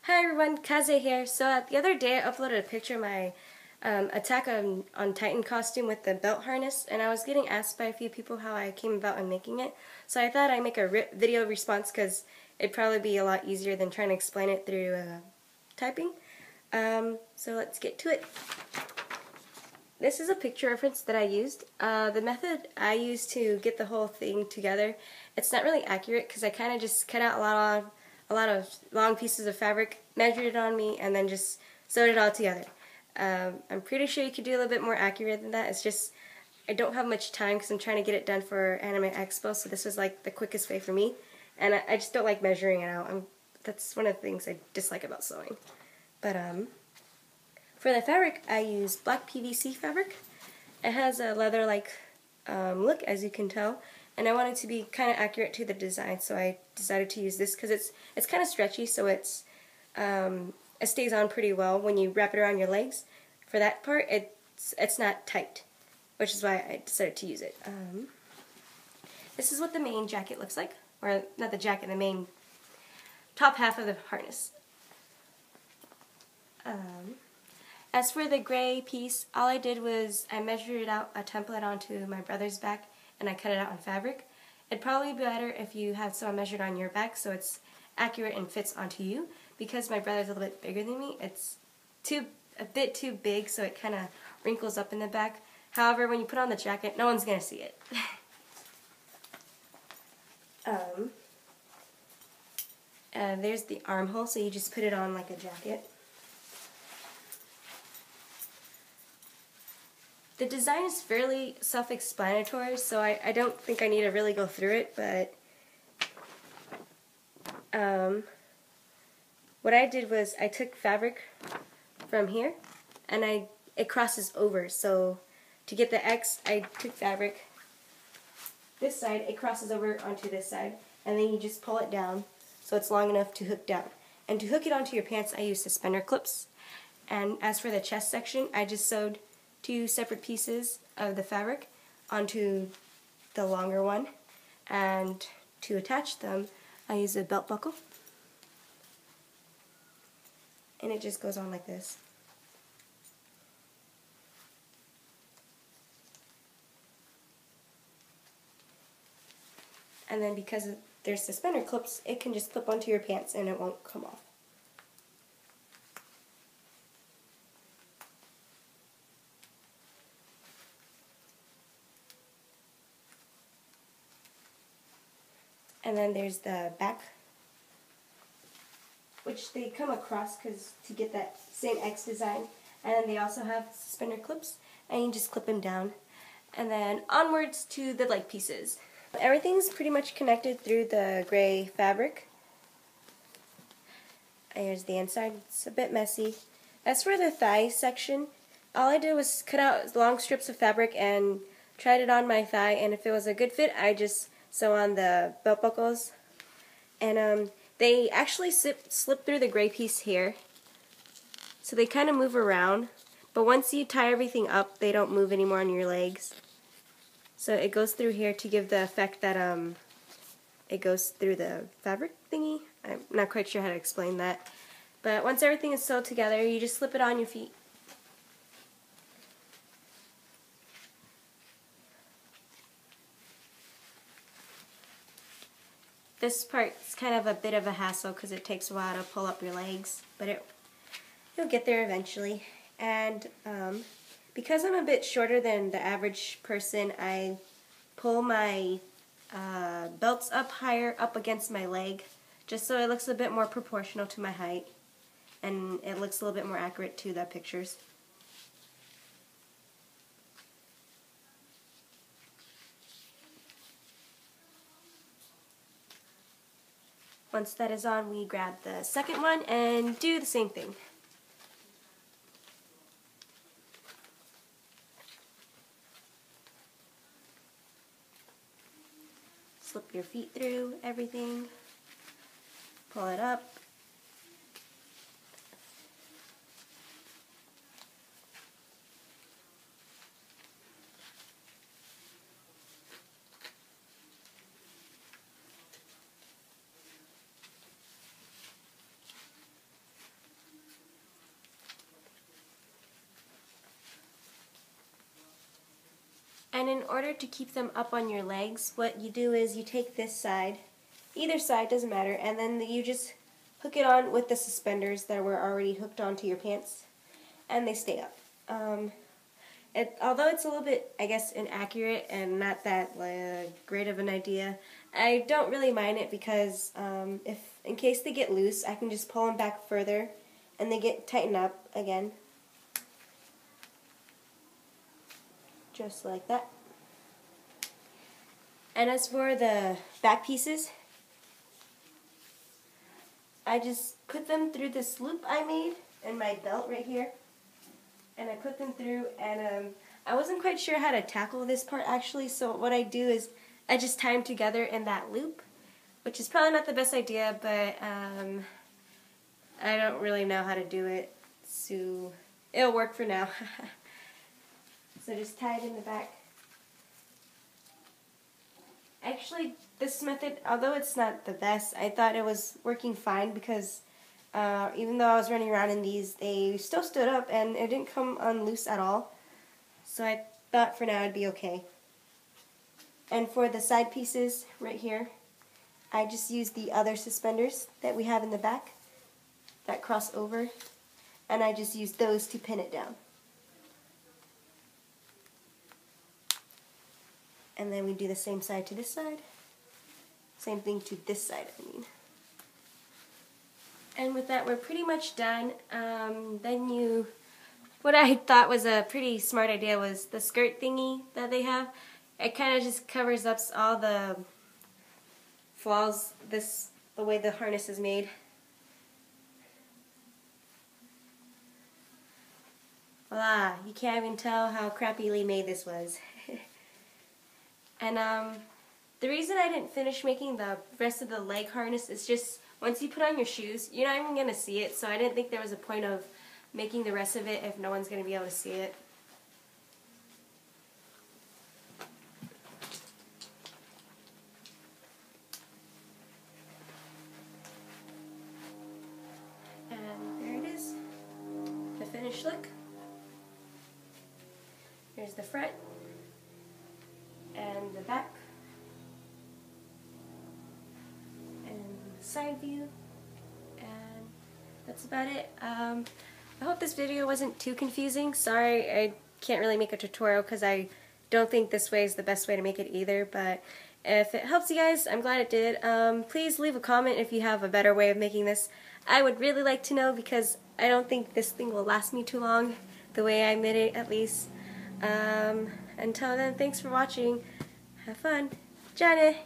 Hi everyone, Kaze here. So the other day I uploaded a picture of my Attack on Titan costume with the belt harness, and I was getting asked by a few people how I came about in making it. So I thought I'd make a video response because it'd probably be a lot easier than trying to explain it through typing. So let's get to it. This is a picture reference that I used. The method I used to get the whole thing together, it's not really accurate because I kind of just cut out a lot of long pieces of fabric, measured it on me, and then just sewed it all together. I'm pretty sure you could do a little bit more accurate than that. It's just I don't have much time because I'm trying to get it done for Anime Expo, so this was like the quickest way for me. And I just don't like measuring it out. That's one of the things I dislike about sewing. But for the fabric, I use black PVC fabric. It has a leather-like look, as you can tell, and I wanted to be kind of accurate to the design, so I decided to use this because it's kind of stretchy, so it stays on pretty well when you wrap it around your legs. For that part, it's not tight, which is why I decided to use it. This is what the main jacket looks like, or not the jacket, the main top half of the harness. As for the gray piece, all I did was I measured out a template onto my brother's back and I cut it out on fabric. It'd probably be better if you had someone measured on your back so it's accurate and fits onto you. Because my brother's a little bit bigger than me, it's a bit too big, so it kind of wrinkles up in the back. However, when you put on the jacket, no one's going to see it. There's the armhole, so you just put it on like a jacket. The design is fairly self-explanatory, so I don't think I need to really go through it, but what I did was I took fabric from here, and it crosses over, so to get the X, I took fabric this side, it crosses over onto this side, and then you just pull it down so it's long enough to hook down. And to hook it onto your pants, I use suspender clips. And as for the chest section, I just sewed 2 separate pieces of the fabric onto the longer one, and to attach them I use a belt buckle, and it just goes on like this. And then because there's suspender clips, it can just clip onto your pants and it won't come off. And then there's the back, which they come across to get that same X design. And then they also have suspender clips, and you just clip them down. And then onwards to the leg pieces. Everything's pretty much connected through the gray fabric. Here's the inside. It's a bit messy. As for the thigh section, all I did was cut out long strips of fabric and tried it on my thigh, and if it was a good fit, I just sew on the belt buckles. And they actually slip through the gray piece here, so they kind of move around, but once you tie everything up, they don't move anymore on your legs. So it goes through here to give the effect that it goes through the fabric thingy. I'm not quite sure how to explain that. But once everything is sewed together, you just slip it on your feet. This part's kind of a bit of a hassle because it takes a while to pull up your legs, but you'll get there eventually. And because I'm a bit shorter than the average person, I pull my belts up higher up against my leg, just so it looks a bit more proportional to my height, and it looks a little bit more accurate to the pictures. Once that is on, we grab the second one and do the same thing. Slip your feet through everything, pull it up. And in order to keep them up on your legs, what you do is you take this side, either side, doesn't matter, and then you just hook it on with the suspenders that were already hooked onto your pants, and they stay up. Although it's a little bit, I guess, inaccurate and not that great of an idea, I don't really mind it because if in case they get loose, I can just pull them back further and they get tightened up again. Just like that. And as for the back pieces, I just put them through this loop I made in my belt right here. And I put them through, and I wasn't quite sure how to tackle this part actually, so what I do is I just tie them together in that loop, which is probably not the best idea, but I don't really know how to do it, so it'll work for now. So just tie it in the back. Actually, this method, although it's not the best, I thought it was working fine because even though I was running around in these, they still stood up and it didn't come unloose at all. So I thought for now it'd be okay. And for the side pieces right here, I just used the other suspenders that we have in the back that cross over, and I just used those to pin it down. And then we do the same side to this side. Same thing to this side, I mean. And with that, we're pretty much done. What I thought was a pretty smart idea was the skirt thingy that they have. It kind of just covers up all the flaws, the way the harness is made. Voila, you can't even tell how crappily made this was. And the reason I didn't finish making the rest of the leg harness is just once you put on your shoes, you're not even going to see it, so I didn't think there was a point of making the rest of it if no one's going to be able to see it. And there it is, the finished look. Here's the front and the back. Side view, and that's about it. I hope this video wasn't too confusing. Sorry, I can't really make a tutorial because I don't think this way is the best way to make it either, but if it helps you guys, I'm glad it did. Please leave a comment if you have a better way of making this. I would really like to know because I don't think this thing will last me too long, the way I made it at least. Until then, thanks for watching. Have fun. Joann.